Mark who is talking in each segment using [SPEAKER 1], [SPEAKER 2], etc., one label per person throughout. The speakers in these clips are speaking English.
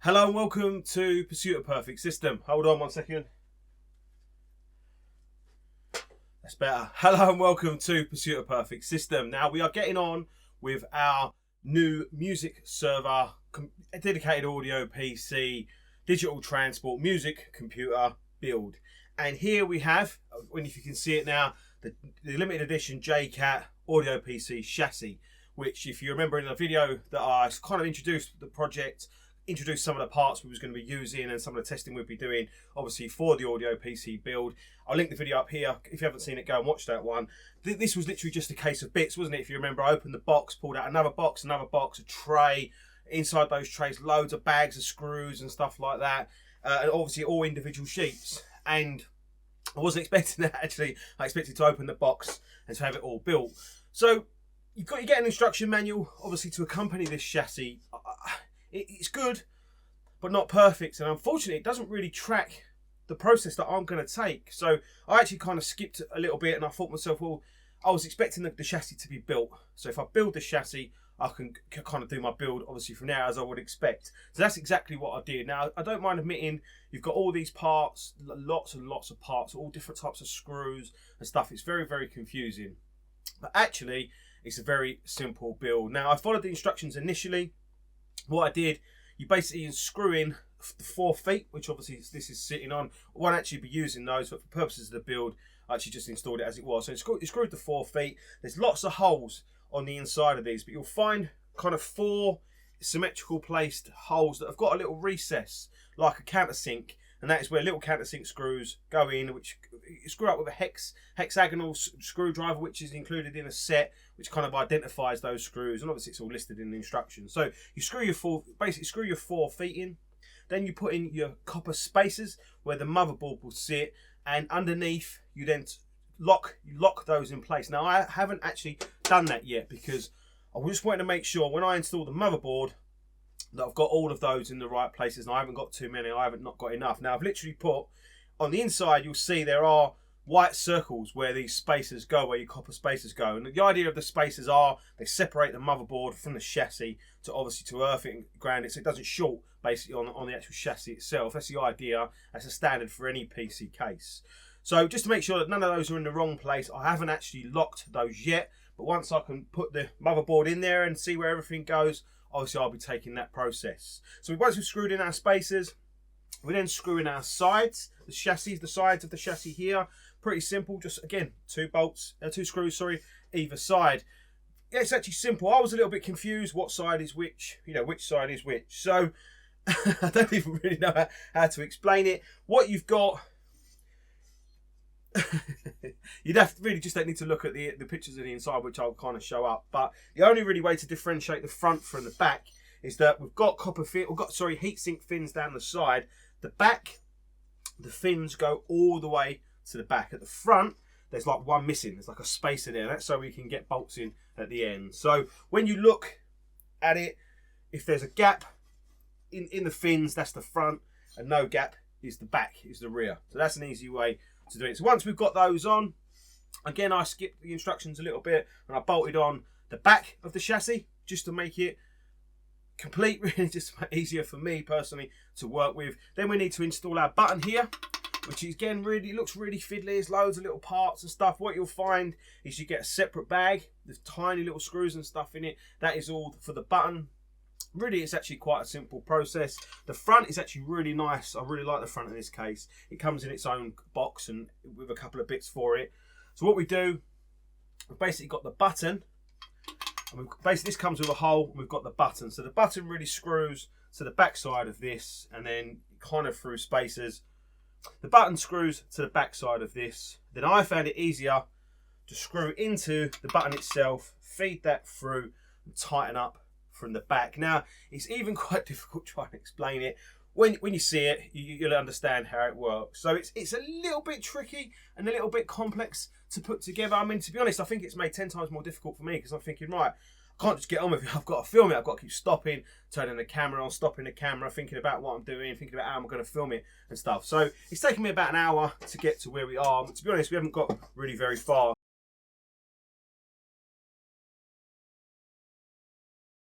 [SPEAKER 1] Hello and welcome to Pursuit of Perfect System. Hold on 1 second. That's better. Hello and welcome to Pursuit of Perfect System. Now we are getting on with our new music server, dedicated audio PC, digital transport, music computer build. And here we have, if you can see it now, the limited edition JCat Audio PC Chassis, which if you remember in the video that I kind of introduced the project, introduce some of the parts we was going to be using and some of the testing we'd be doing obviously for the audio PC build. I'll link the video up here. If you haven't seen it, go and watch that one. This was literally just a case of bits, wasn't it? If you remember, I opened the box, pulled out another box, a tray. Inside those trays, loads of bags of screws and stuff like that. And obviously all individual sheets. And I wasn't expecting that actually. I expected to open the box and to have it all built. So you get an instruction manual obviously to accompany this chassis. It's good, but not perfect, and unfortunately it doesn't really track the process that I'm going to take. So I actually kind of skipped a little bit, and I thought to myself, well, I was expecting the chassis to be built. So if I build the chassis, I can kind of do my build obviously from there as I would expect. So that's exactly what I did. Now I don't mind admitting you've got all these parts, lots and lots of parts, all different types of screws and stuff. It's very, very confusing, but actually it's a very simple build. Now I followed the instructions initially. What I did, you basically screw in the 4 feet, which obviously this is sitting on. I won't actually be using those, but for purposes of the build, I actually just installed it as it was. So you screwed the 4 feet. There's lots of holes on the inside of these, but you'll find kind of 4 symmetrical placed holes that have got a little recess, like a countersink, and that is where little countersink screws go in, which you screw up with a hexagonal screwdriver, which is included in a set, which kind of identifies those screws, and obviously it's all listed in the instructions. So you screw your 4 feet in, then you put in your copper spacers where the motherboard will sit, and underneath you then lock those in place. Now I haven't actually done that yet because I just wanted to make sure when I install the motherboard that I've got all of those in the right places, and I haven't got too many. I haven't not got enough. Now I've literally put on the inside, you'll see there are white circles where these spacers go, where your copper spacers go. And the idea of the spacers are they separate the motherboard from the chassis to earth it and ground it so it doesn't short basically on the actual chassis itself. That's the idea. That's a standard for any PC case. So just to make sure that none of those are in the wrong place, I haven't actually locked those yet. But once I can put the motherboard in there and see where everything goes, obviously I'll be taking that process. So once we've screwed in our spacers, we then screw in our sides, the sides of the chassis here. Pretty simple, just again, 2 screws, either side. Yeah, it's actually simple. I was a little bit confused what side is which, which side is which. So I don't even really know how to explain it. What you've got, you'd have to really just need to look at the pictures of the inside, which I'll kind of show up. But the only really way to differentiate the front from the back is that we've got heatsink fins down the side. The back, the fins go all the way to the back. At the front, there's like one missing. There's like a spacer there. That's so we can get bolts in at the end. So when you look at it, if there's a gap in the fins, that's the front, and no gap is the back, is the rear. So that's an easy way to do it. So once we've got those on, again, I skipped the instructions a little bit and I bolted on the back of the chassis just to make it complete, really, just to make it easier for me personally to work with. Then we need to install our button here, which is, again, really looks really fiddly. There's loads of little parts and stuff. What you'll find is you get a separate bag. There's tiny little screws and stuff in it. That is all for the button. Really, it's actually quite a simple process. The front is actually really nice. I really like the front in this case. It comes in its own box and with a couple of bits for it. So what we do, we've basically got the button. And this comes with a hole, and we've got the button. So the button really screws to the back side of this, and then kind of through spacers. The button screws to the back side of this. Then I found it easier to screw into the button itself, feed that through, and tighten up from the back. Now, it's even quite difficult trying to explain it. When you see it, you'll understand how it works. So it's a little bit tricky and a little bit complex to put together. I mean, to be honest, I think it's made 10 times more difficult for me because I'm thinking, right, I can't just get on with it. I've got to film it. I've got to keep stopping, turning the camera on, stopping the camera, thinking about what I'm doing, thinking about how I'm going to film it and stuff. So it's taken me about an hour to get to where we are. But to be honest, we haven't got really very far.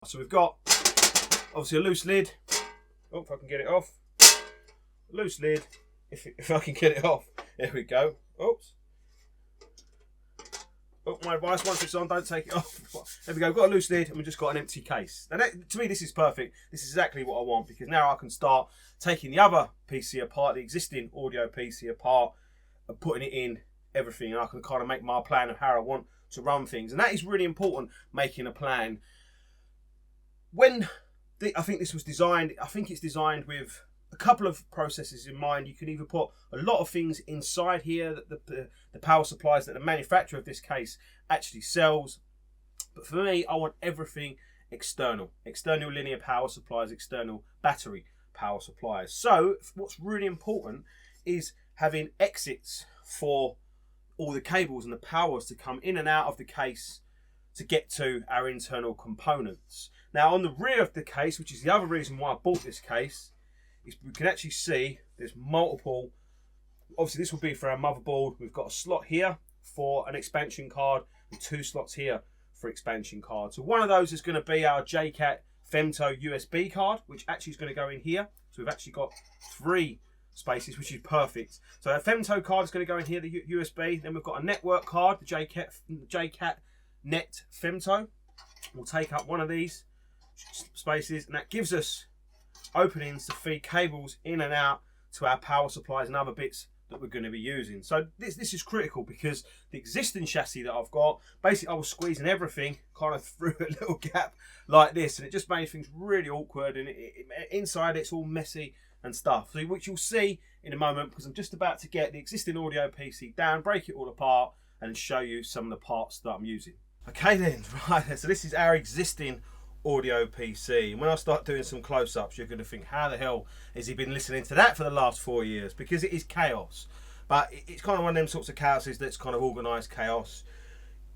[SPEAKER 1] So we've got obviously a loose lid, Oh, if I can get it off. Loose lid. If I can get it off. There we go. Oops. Oh, my advice, once it's on, don't take it off. There we go, we've got a loose lid and we've just got an empty case. And that, to me, this is perfect. This is exactly what I want, because now I can start taking the other PC apart, the existing audio PC apart, and putting it in everything. And I can kind of make my plan of how I want to run things. And that is really important, making a plan. I think this was designed, I think it's designed with a couple of processes in mind. You can either put a lot of things inside here that the power supplies that the manufacturer of this case actually sells, but for me, I want everything external linear power supplies, external battery power supplies. So what's really important is having exits for all the cables and the powers to come in and out of the case to get to our internal components. Now on the rear of the case, which is the other reason why I bought this case, we can actually see there's multiple. Obviously this will be for our motherboard. We've got a slot here for an expansion card and 2 slots here for expansion cards. So one of those is going to be our JCat Femto USB card, which actually is going to go in here. So we've actually got 3 spaces, which is perfect. So our Femto card is going to go in here, the USB. Then we've got a network card, the JCat Net Femto. We'll take up one of these spaces, and that gives us openings to feed cables in and out to our power supplies and other bits that we're going to be using. So this is critical, because the existing chassis that I've got, basically I was squeezing everything kind of through a little gap like this, and it just made things really awkward, and inside it's all messy and stuff, so which you'll see in a moment, because I'm just about to get the existing audio PC down, break it all apart, and show you some of the parts that I'm using. Okay then, right, so this is our existing audio PC, and when I start doing some close-ups, you're going to think, how the hell has he been listening to that for the last 4 years? Because it is chaos, but it's kind of one of them sorts of chaoses that's kind of organised chaos.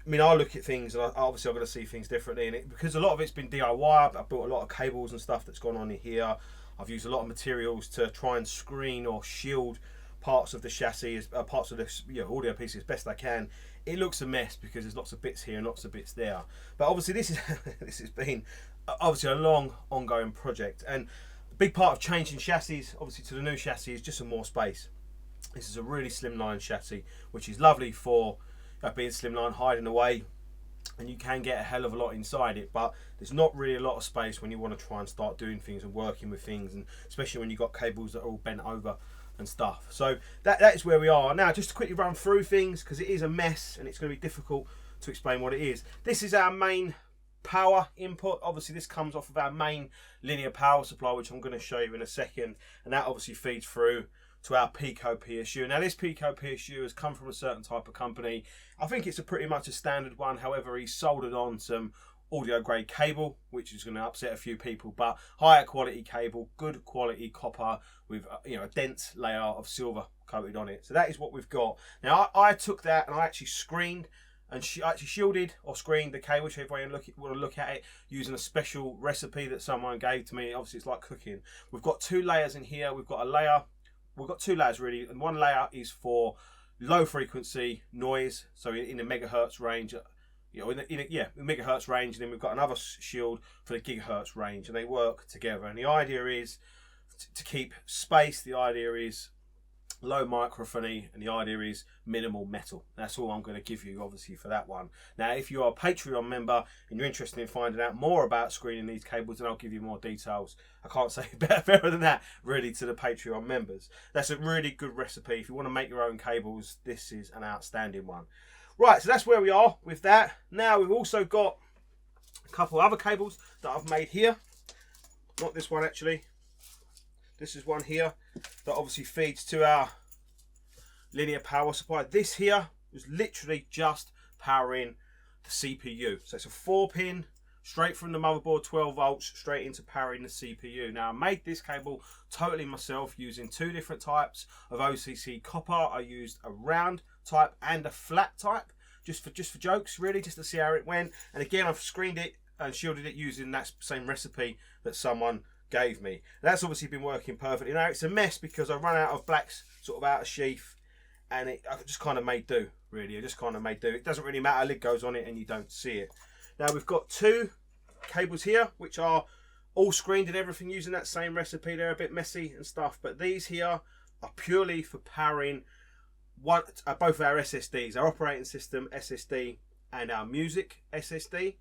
[SPEAKER 1] I mean, I look at things, and obviously I'm going to see things differently, and because a lot of it's been DIY. I've built a lot of cables and stuff that's gone on in here. I've used a lot of materials to try and screen or shield parts of the chassis, parts of the audio PC as best I can. It looks a mess because there's lots of bits here and lots of bits there. But obviously this has been obviously a long ongoing project, and a big part of changing chassis obviously to the new chassis is just some more space. This is a really slimline chassis, which is lovely for being slimline, hiding away, and you can get a hell of a lot inside it, but there's not really a lot of space when you want to try and start doing things and working with things, and especially when you've got cables that are all bent over and stuff. So that is where we are now. Just to quickly run through things, because it is a mess and it's going to be difficult to explain what it is. This is our main power input. Obviously this comes off of our main linear power supply, which I'm going to show you in a second, and that obviously feeds through to our Pico PSU. Now this Pico PSU has come from a certain type of company. I think it's pretty much a standard one. However, he's soldered on some audio grade cable, which is going to upset a few people, but higher quality cable, good quality copper with a dense layer of silver coated on it. So that is what we've got. Now I took that and I actually screened and actually shielded or screened the cable, whichever way you want to look at it, using a special recipe that someone gave to me. Obviously it's like cooking. We've got 2 layers in here. We've got 2 layers really, and one layer is for low frequency noise, so in the megahertz range, megahertz range, and then we've got another shield for the gigahertz range, and they work together. And the idea is to keep space. The idea is low microphony, and the idea is minimal metal. That's all I'm going to give you obviously for that one. Now if you are a Patreon member and you're interested in finding out more about screening these cables, then I'll give you more details. I can't say better than that really to the Patreon members. That's a really good recipe. If you want to make your own cables, this is an outstanding one. Right, so that's where we are with that. Now we've also got a couple other cables that I've made here. Not this one actually. This is one here that obviously feeds to our linear power supply. This here was literally just powering the CPU. So it's a 4-pin, straight from the motherboard, 12 volts, straight into powering the CPU. Now I made this cable totally myself using 2 different types of OCC copper. I used a round type and a flat type, just for jokes really, just to see how it went. And again, I've screened it and shielded it using that same recipe that someone gave me. That's obviously been working perfectly. Now it's a mess because I run out of blacks sort of out of sheath, and I just kind of made do really. I just kind of made do. It doesn't really matter, lid goes on it and you don't see it. Now we've got 2 cables here which are all screened and everything using that same recipe. They're a bit messy and stuff, but these here are purely for powering both of our SSDs, our operating system SSD and our music SSD.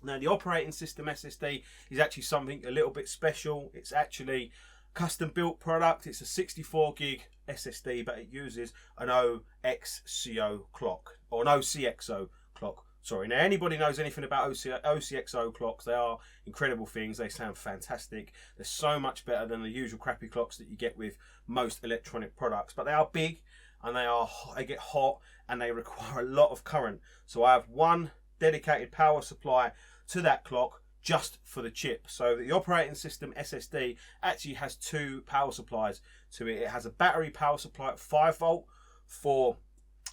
[SPEAKER 1] Now the operating system SSD is actually something a little bit special. It's actually custom built product. It's a 64 gig SSD, but it uses an OXCO clock, or an OCXO clock. Sorry. Now anybody knows anything about OCXO clocks, they are incredible things. They sound fantastic. They're so much better than the usual crappy clocks that you get with most electronic products, but they are big and they get hot and they require a lot of current. So I have one dedicated power supply to that clock just for the chip. So the operating system SSD actually has two power supplies to it. It has a battery power supply at 5 volt for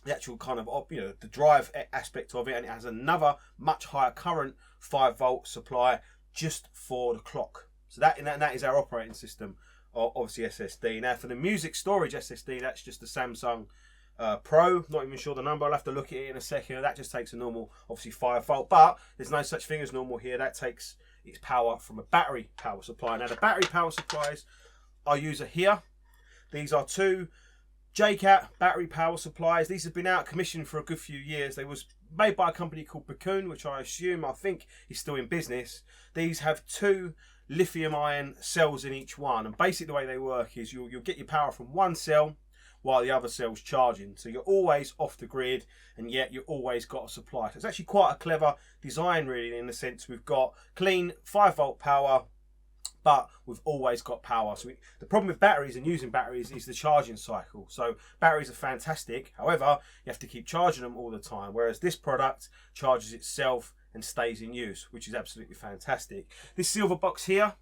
[SPEAKER 1] the actual kind of, you know, the drive aspect of it, and it has another much higher current 5 volt supply just for the clock. So that is our operating system, obviously SSD. Now for the music storage SSD, that's just the Samsung Pro. Not even sure the number, I'll have to look at it in a second. That just takes a normal, obviously 5 volt, but there's no such thing as normal here. That takes its power from a battery power supply. Now the battery power supplies I use are here. These are two JCat battery power supplies. These have been out of commission for a good few years. They was made by a company called Bakun, which I think is still in business. These have two lithium ion cells in each one, and basically the way they work is you'll get your power from one cell while the other cell's charging. So you're always off the grid, and yet you've always got a supply. So it's actually quite a clever design, really, in the sense we've got clean 5 volt power, but we've always got power. So the problem with batteries and using batteries is the charging cycle. So batteries are fantastic, however, you have to keep charging them all the time, whereas this product charges itself and stays in use, which is absolutely fantastic. This silver box here,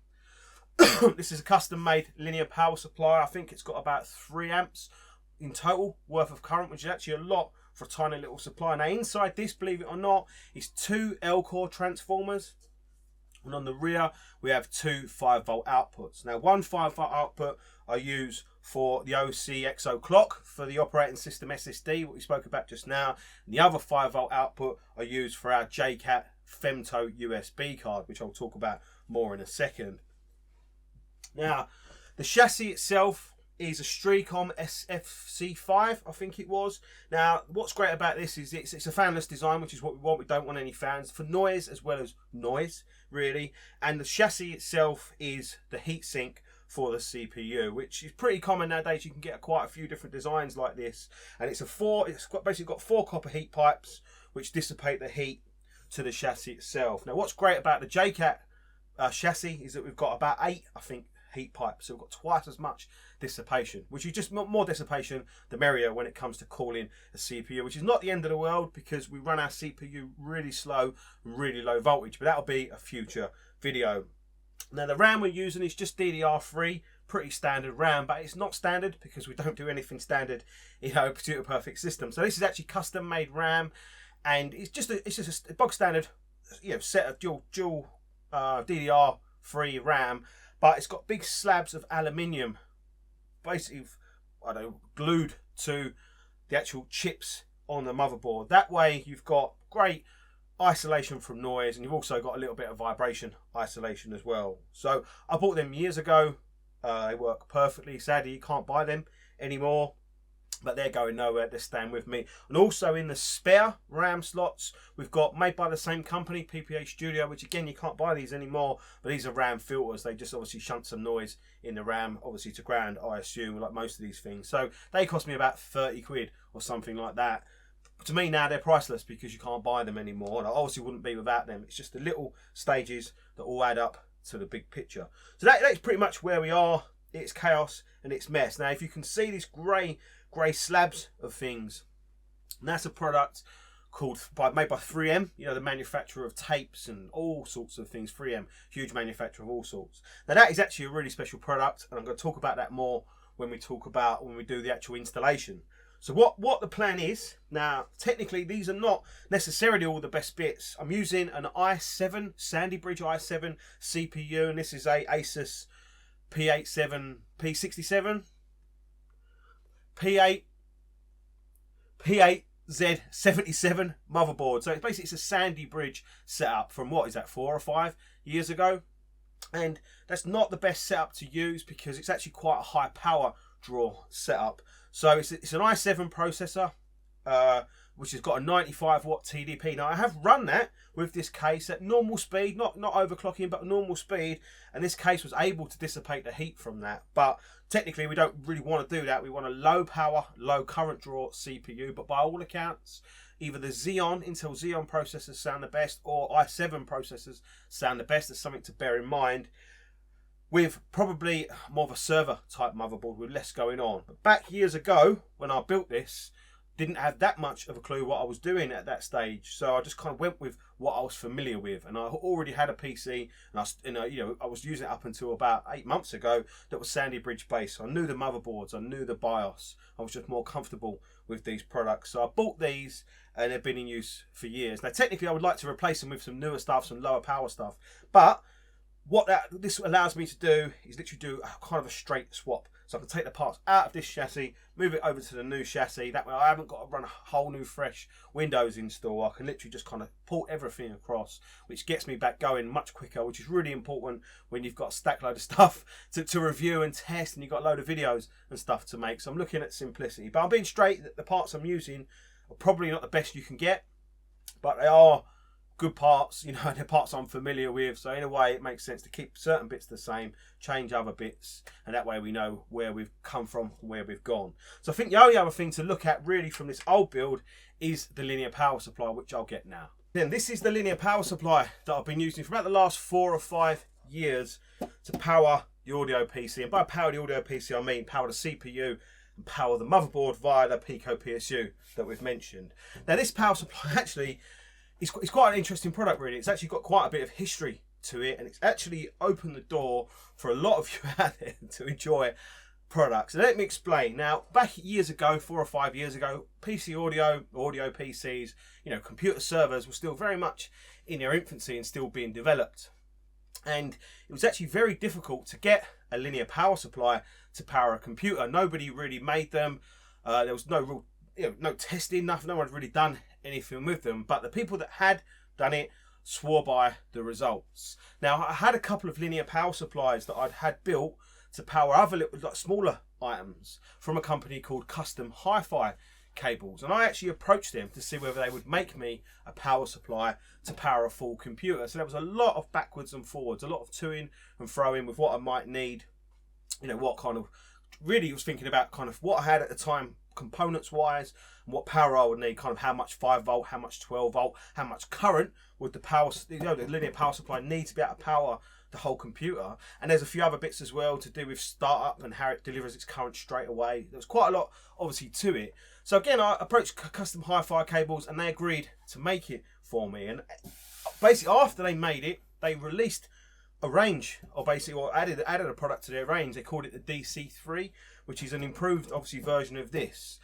[SPEAKER 1] this is a custom made linear power supply. I think it's got about 3 amps in total worth of current, which is actually a lot for a tiny little supply. Now inside this, believe it or not, is 2 L-core transformers. And on the rear, we have 2 5 volt outputs. Now, one 5 volt output I use for the OCXO clock for the operating system SSD, what we spoke about just now. And the other 5 volt output I use for our JCat Femto USB card, which I'll talk about more in a second. Now, the chassis itself is a Streacom SFC5, I think it was. Now, what's great about this is it's a fanless design, which is what we want. We don't want any fans for noise as well as noise, really. And the chassis itself is the heatsink for the CPU, which is pretty common nowadays. You can get quite a few different designs like this, and it's basically got 4 copper heat pipes which dissipate the heat to the chassis itself. Now, what's great about the JCat chassis is that we've got about 8, I think, heat pipes, so we've got twice as much dissipation, which is just more dissipation the merrier when it comes to cooling a CPU, which is not the end of the world because we run our CPU really slow and really low voltage, but that'll be a future video. Now the RAM we're using is just DDR3, pretty standard RAM, but it's not standard because we don't do anything standard in our Pursuit of Perfect system. So this is actually custom made RAM, and it's just a bog standard, you know, set of dual DDR3 RAM. But it's got big slabs of aluminium, basically, I don't know, glued to the actual chips on the motherboard. That way you've got great isolation from noise, and you've also got a little bit of vibration isolation as well. So I bought them years ago. They work perfectly. Sadly, you can't buy them anymore, but they're going nowhere. They're staying with me. And also in the spare RAM slots, we've got, made by the same company, PPA Studio, which again, you can't buy these anymore, but these are RAM filters. They just obviously shunt some noise in the RAM, obviously to ground, I assume, like most of these things. So they cost me about 30 quid or something like that. To me now, they're priceless because you can't buy them anymore, and I obviously wouldn't be without them. It's just the little stages that all add up to the big picture. So that's pretty much where we are. It's chaos and it's mess. Now, if you can see this grey slabs of things, and that's a product made by 3M, you know, the manufacturer of tapes and all sorts of things. 3M, huge manufacturer of all sorts. Now that is actually a really special product, and I'm going to talk about that more when we do the actual installation. So what the plan is, now technically these are not necessarily all the best bits. I'm using an i7, Sandy Bridge i7 CPU, and this is a Asus P67 P8Z77 motherboard. So it's a Sandy Bridge setup from, what is that, 4 or 5 years ago? And that's not the best setup to use because it's actually quite a high power draw setup. So it's an i7 processor, which has got a 95 watt TDP. Now I have run that with this case at normal speed, not overclocking, but normal speed, and this case was able to dissipate the heat from that. But technically we don't really want to do that. We want a low power, low current draw CPU, but by all accounts, either the Intel Xeon processors sound the best, or i7 processors sound the best. There's something to bear in mind with probably more of a server type motherboard with less going on. But back years ago when I built this, didn't have that much of a clue what I was doing at that stage, so I just kind of went with what I was familiar with. And I already had a PC, and I was using it up until about 8 months ago. That was Sandy Bridge based. So I knew the motherboards, I knew the BIOS. I was just more comfortable with these products, so I bought these, and they've been in use for years. Now, technically, I would like to replace them with some newer stuff, some lower power stuff, but what this allows me to do is literally do kind of a straight swap. So I can take the parts out of this chassis, move it over to the new chassis. That way I haven't got to run a whole new fresh Windows install. I can literally just kind of pull everything across, which gets me back going much quicker, which is really important when you've got a stack load of stuff to review and test, and you've got a load of videos and stuff to make. So I'm looking at simplicity. But I'm being straight that the parts I'm using are probably not the best you can get, but they are good parts, and they're parts I'm familiar with. So in a way, it makes sense to keep certain bits the same, change other bits, and that way we know where we've come from and where we've gone. So I think the only other thing to look at really from this old build is the linear power supply, which I'll get now. Then this is the linear power supply that I've been using for about the last 4 or 5 years to power the audio PC. And by power the audio PC, I mean power the CPU and power the motherboard via the Pico PSU that we've mentioned. Now this power supply actually, it's quite an interesting product really. It's actually got quite a bit of history to it, and it's actually opened the door for a lot of you out there to enjoy products. And let me explain. Now, back years ago, 4 or 5 years ago, PC audio PCs, computer servers were still very much in their infancy and still being developed. And it was actually very difficult to get a linear power supply to power a computer. Nobody really made them. There was no real no testing, nothing. No one's really done anything with them, but the people that had done it swore by the results. Now, I had a couple of linear power supplies that I'd had built to power other little, smaller items from a company called HiFi cables, and I actually approached them to see whether they would make me a power supply to power a full computer. So there was a lot of backwards and forwards, a lot of toing and froing with what I might need, what kind of, really was thinking about kind of what I had at the time components wise, and what power I would need, kind of how much 5 volt, how much 12 volt, how much current would the power, the linear power supply need to be able to power the whole computer. And there's a few other bits as well to do with startup and how it delivers its current straight away. There was quite a lot obviously to it. So again, I approached Custom HiFi Cables, and they agreed to make it for me. And basically after they made it, they released a range, or added a product to their range. They called it the DC3, which is an improved obviously version of this.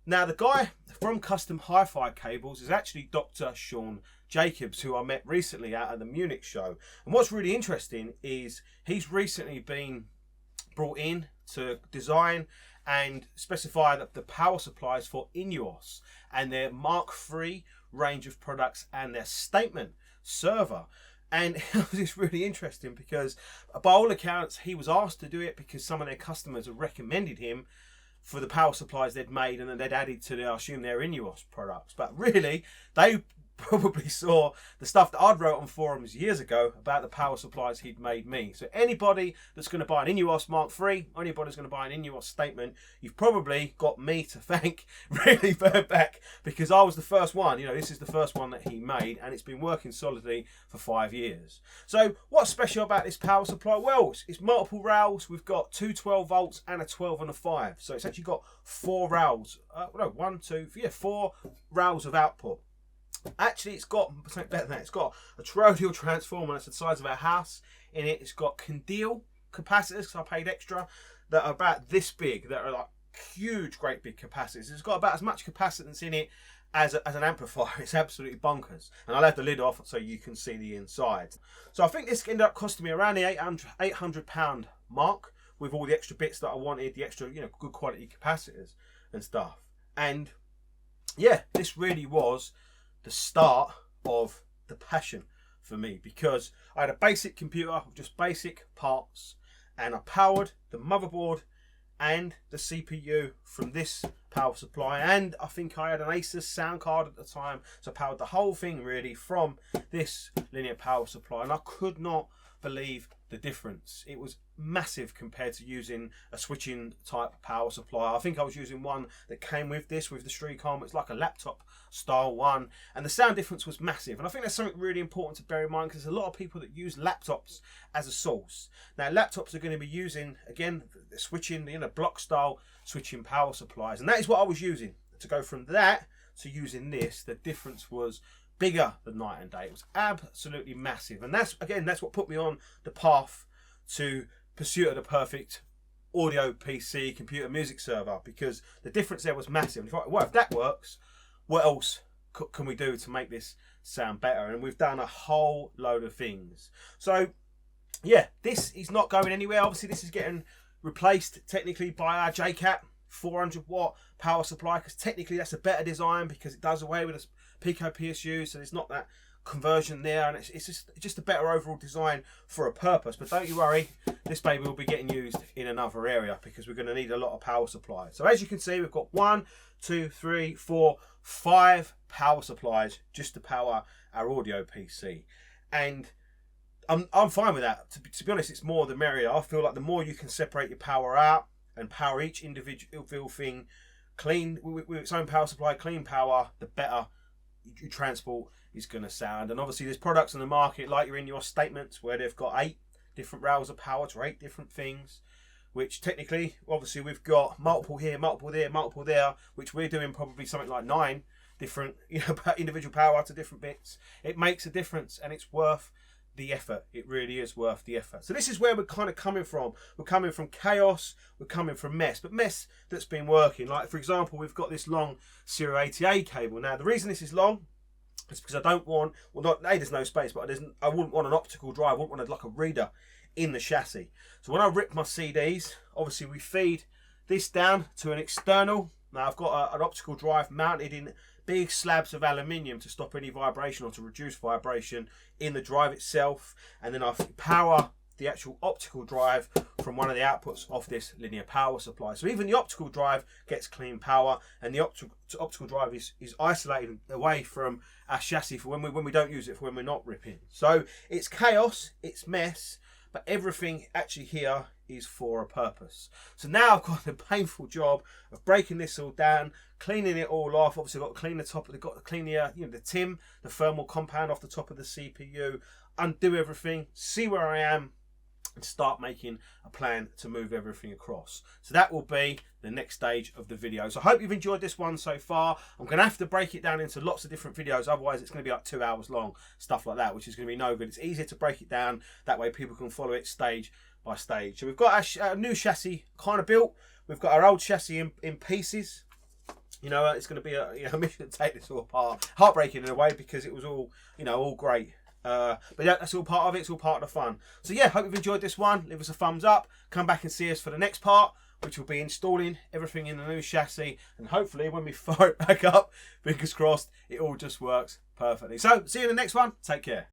[SPEAKER 1] Now the guy from Custom HiFi Cables is actually Dr. Sean Jacobs, who I met recently out at the Munich show. And what's really interesting is he's recently been brought in to design and specify the power supplies for Inuos and their Mark III range of products and their statement server. And it was really interesting because by all accounts he was asked to do it because some of their customers have recommended him for the power supplies they'd made and then they'd added to their, I assume, their Inuos products. But really, they probably saw the stuff that I'd wrote on forums years ago about the power supplies he'd made me. So anybody that's going to buy an Inuos Mark III, anybody that's going to buy an Inuos statement, you've probably got me to thank really far back, because I was the first one. This is the first one that he made, and it's been working solidly for 5 years. So what's special about this power supply? Well, it's multiple rails. We've got 2 12 volts and a 12 and a 5. So it's actually got 4 rails. 4 rails of output. Actually, it's got something better than that. It's got a toroidal transformer that's the size of a house in it. It's got Condil capacitors, because I paid extra, that are about this big, that are like huge, great big capacitors. It's got about as much capacitance in it as an amplifier. It's absolutely bonkers. And I'll have the lid off so you can see the inside. So I think this ended up costing me around the £800 mark, with all the extra bits that I wanted, the extra, good quality capacitors and stuff. And yeah, this really was the start of the passion for me, because I had a basic computer with just basic parts, and I powered the motherboard and the CPU from this power supply, and I think I had an Asus sound card at the time, so I powered the whole thing really from this linear power supply, and I could not believe the difference. It was massive compared to using a switching type power supply. I think I was using one that came with this, with the Streetcom. It's like a laptop style one, and the sound difference was massive. And I think that's something really important to bear in mind, because there's a lot of people that use laptops as a source. Now laptops are going to be using, again, the switching, block style switching power supplies, and that is what I was using. To go from that to using this, the difference was bigger than night and day. It was absolutely massive, and that's what put me on the path to Pursuit of the Perfect Audio PC Computer Music Server, because the difference there was massive. And if that works, what else can we do to make this sound better? And we've done a whole load of things. So yeah, this is not going anywhere. Obviously this is getting replaced technically by our JCat 400 watt power supply, because technically that's a better design, because it does away with a Pico PSU, so there's not that conversion there, and it's just a better overall design for a purpose. But don't you worry, this baby will be getting used in another area, because we're going to need a lot of power supply. So as you can see, we've got 1, 2, 3, 4, 5 power supplies just to power our audio PC, and I'm fine with that. To be honest, it's more the merrier. I feel like the more you can separate your power out and power each individual thing clean with its own power supply, clean power, the better your transport is going to sound. And obviously there's products on the market, like you're in your statements, where they've got 8 different rails of power to 8 different things, which technically, obviously we've got multiple here, multiple there, multiple there, which we're doing probably something like 9 different individual power to different bits. It makes a difference, and it's worth the effort. It really is worth the effort. So this is where we're kind of coming from. We're coming from chaos, we're coming from mess, but mess that's been working. Like for example, we've got this long Serial ATA cable. Now the reason this is long is because I don't want, there's no space, but I wouldn't want an optical drive. I wouldn't want like a reader in the chassis. So when I rip my CDs, obviously we feed this down to an external. Now I've got an optical drive mounted in big slabs of aluminium to stop any vibration, or to reduce vibration in the drive itself, and then I power the actual optical drive from one of the outputs of this linear power supply. So even the optical drive gets clean power, and the optical drive is isolated away from our chassis for when we don't use it, for when we're not ripping. So it's chaos, it's mess, but everything actually here is for a purpose. So now I've got the painful job of breaking this all down, cleaning it all off. Obviously I've got to clean the top, I've got to clean the TIM, the thermal compound off the top of the CPU, undo everything, see where I am, and start making a plan to move everything across. So that will be the next stage of the video. So I hope you've enjoyed this one so far. I'm going to have to break it down into lots of different videos, otherwise it's going to be like 2 hours long, stuff like that, which is going to be no good. It's easier to break it down, that way people can follow it stage by stage. So we've got our new chassis kind of built. We've got our old chassis in pieces. It's going to be a mission to take this all apart. Heartbreaking in a way, because it was all, all great. But yeah, that's all part of it. It's all part of the fun. So yeah, hope you've enjoyed this one. Leave us a thumbs up. Come back and see us for the next part, which will be installing everything in the new chassis. And hopefully when we fire it back up, fingers crossed, it all just works perfectly. So see you in the next one. Take care.